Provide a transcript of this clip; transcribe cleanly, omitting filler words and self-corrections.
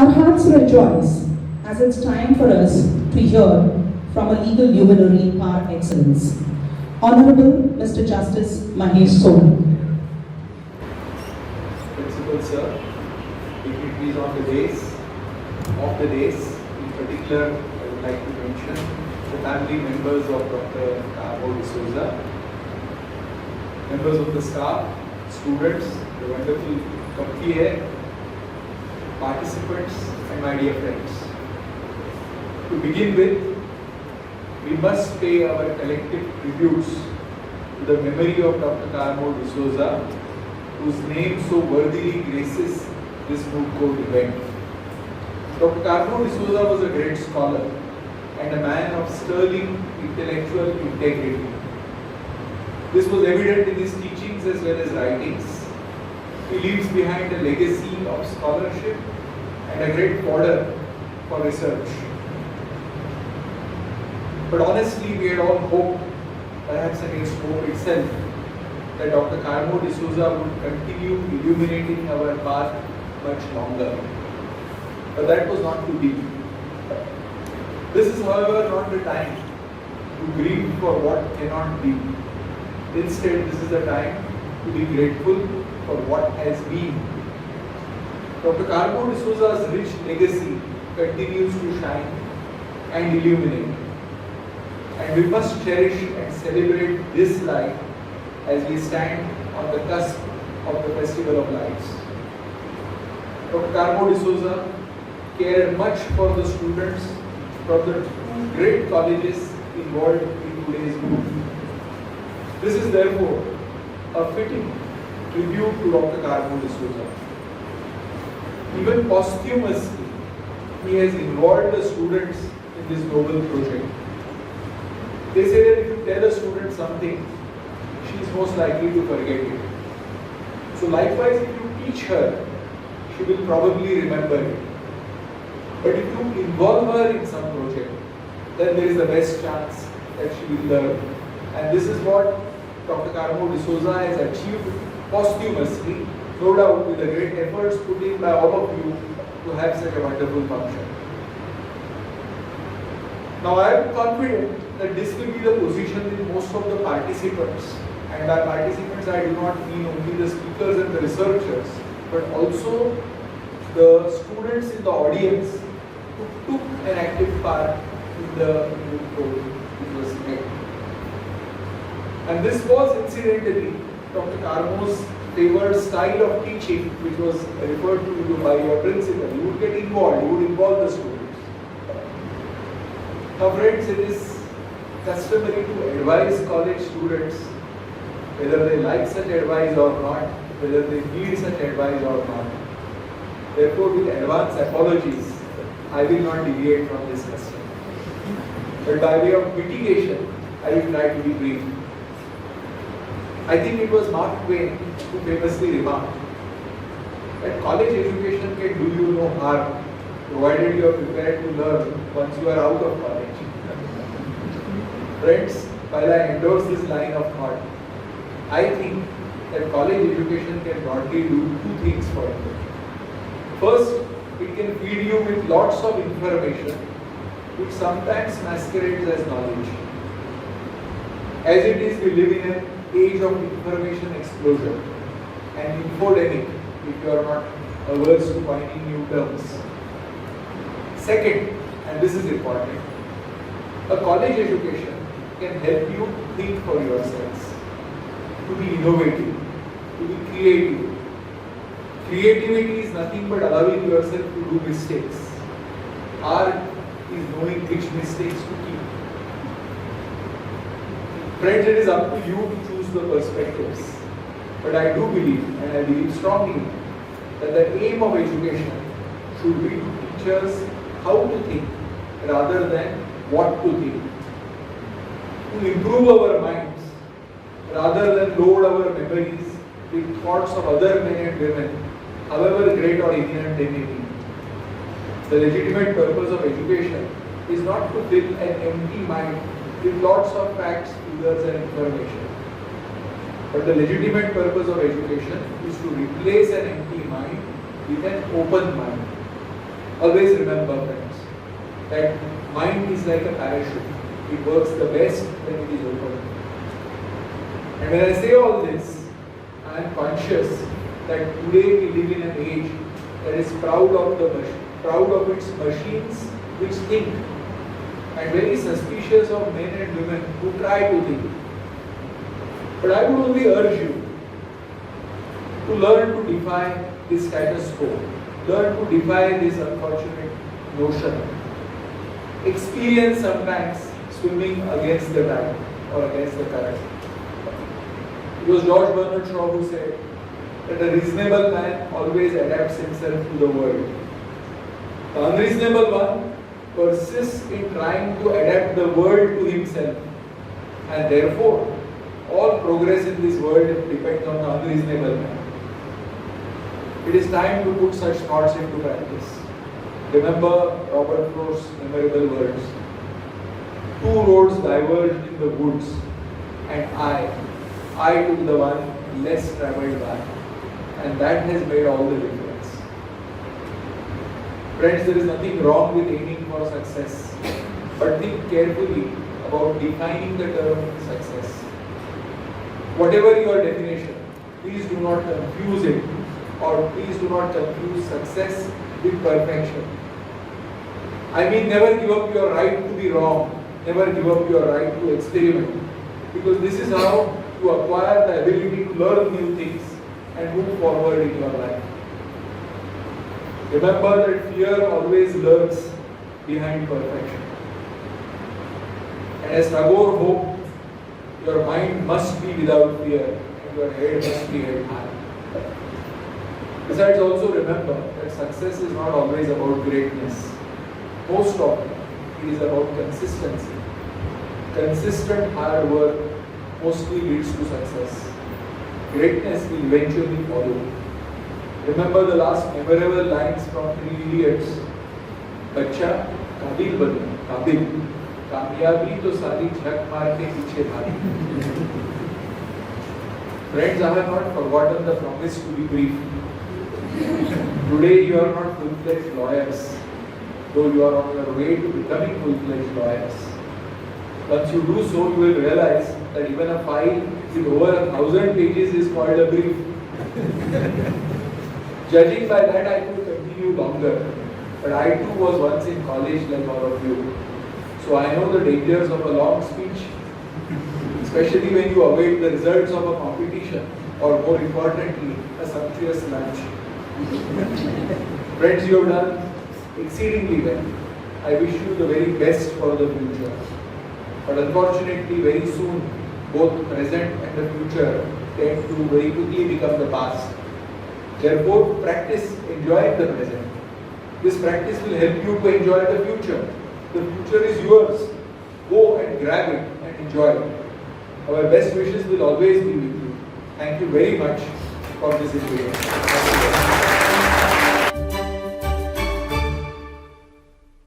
Our hearts rejoice as it's time for us to hear from a legal luminary par excellence, Honorable Mr. Justice Mahesh Sonak. Principal Sir, dignitaries of the days, in particular, I would like to mention the family members of Dr. Carmo Souza, members of the staff, students, the wonderful committee, participants, and my dear friends. To begin with, we must pay our collective tributes to the memory of Dr. Carmo Souza, whose name so worthily graces this Moot Court event. Dr. Carmo Souza was a great scholar and a man of sterling intellectual integrity. This was evident in his teachings as well as writings. He leaves behind a legacy of scholarship and a great fodder for research. But honestly, we had all hoped, perhaps against hope itself, that Dr. Carmo Souza would continue illuminating our path much longer. But that was not to be. This is, however, not the time to grieve for what cannot be. Instead, this is the time to be grateful for what has been. Dr. Carmo Souza's rich legacy continues to shine and illuminate. And we must cherish and celebrate this light as we stand on the cusp of the Festival of Lights. Dr. Carmo Souza cared much for the students from the two great colleges involved in today's movement. This is therefore a fitting tribute to Dr. Carmo Souza. Even posthumously, he has involved the students in this noble project. They say that if you tell a student something, she is most likely to forget it. So likewise, if you teach her, she will probably remember it. But if you involve her in some project, then there is the best chance that she will learn. And this is what Dr. Carmo Souza has achieved posthumously, no doubt with the great efforts put in by all of you to have such a wonderful function. Now I am confident that this will be the position with most of the participants. And by participants I do not mean only the speakers and the researchers, but also the students in the audience who took an active part in the Moot Court which was held. And this was incidentally Dr. Carmo's favored style of teaching, which was referred to by your principal. You would get involved, you would involve the students. Now friends, it is customary to advise college students, whether they like such advice or not, whether they need such advice or not. Therefore, with advance apologies, I will not deviate from this custom. But by way of mitigation, I will try to be brief. I think it was Mark Twain who famously remarked that college education can do you no harm, provided you are prepared to learn once you are out of college. Friends, while I endorse this line of thought, I think that college education can broadly do two things for you. First, it can feed you with lots of information which sometimes masquerades as knowledge. As it is, we live in an age of information explosion and infodemic, if you are not averse to coining new terms. Second, and this is important, a college education can help you think for yourselves, to be innovative, to be creative. Creativity is nothing but allowing yourself to do mistakes. Art is knowing which mistakes to keep. Friends, it is up to you to choose the perspectives. But I do believe, and I believe strongly, that the aim of education should be to teach us how to think rather than what to think. To improve our minds rather than load our memories with thoughts of other men and women, however great or ignorant they may be. The legitimate purpose of education is not to fill an empty mind with lots of facts, figures and information. But the legitimate purpose of education is to replace an empty mind with an open mind. Always remember, friends, that mind is like a parachute. It works the best when it is open. And when I say all this, I am conscious that today we live in an age that is proud of its machines which think, and very suspicious of men and women who try to think. But I would only urge you to learn to defy this status quo, learn to defy this unfortunate notion. Experience sometimes swimming against the tide or against the current. It was George Bernard Shaw who said that a reasonable man always adapts himself to the world. The unreasonable one persists in trying to adapt the world to himself, and therefore all progress in this world depends on the unreasonable man. It is time to put such thoughts into practice. Remember Robert Frost's memorable words. Two roads diverged in the woods, and I took the one less travelled by, and that has made all the difference. Friends, there is nothing wrong with aiming for success, but think carefully about defining the term success. Whatever your definition, please do not confuse it, or please do not confuse success with perfection. I mean, never give up your right to be wrong, never give up your right to experiment, because this is how you acquire the ability to learn new things and move forward in your life. Remember that fear always lurks behind perfection. And as Tagore hoped, your mind must be without fear and your head must be held high. Besides, also remember that success is not always about greatness. Most often, it is about consistency. Consistent hard work mostly leads to success. Greatness will eventually follow. Remember the last memorable lines from Three Idiots. बच्चा काबिल बनो, काबिल, कामयाबी तो सारी झक मार के पीछे भागी. Friends, I have not forgotten the promise to be brief. Today you are not full-fledged lawyers, though you are on your way to becoming full-fledged lawyers. Once you do so, you will realize that even a file with over 1,000 pages is called a brief. Judging by that, I could continue longer, but I too was once in college like all of you. So I know the dangers of a long speech, especially when you await the results of a competition, or more importantly, a sumptuous lunch. Friends, you have done exceedingly well. I wish you the very best for the future. But unfortunately, very soon, both the present and the future tend to very quickly become the past. Therefore, practice enjoying the present. This practice will help you to enjoy the future. The future is yours. Go and grab it and enjoy it. Our best wishes will always be with you. Thank you very much for this invitation.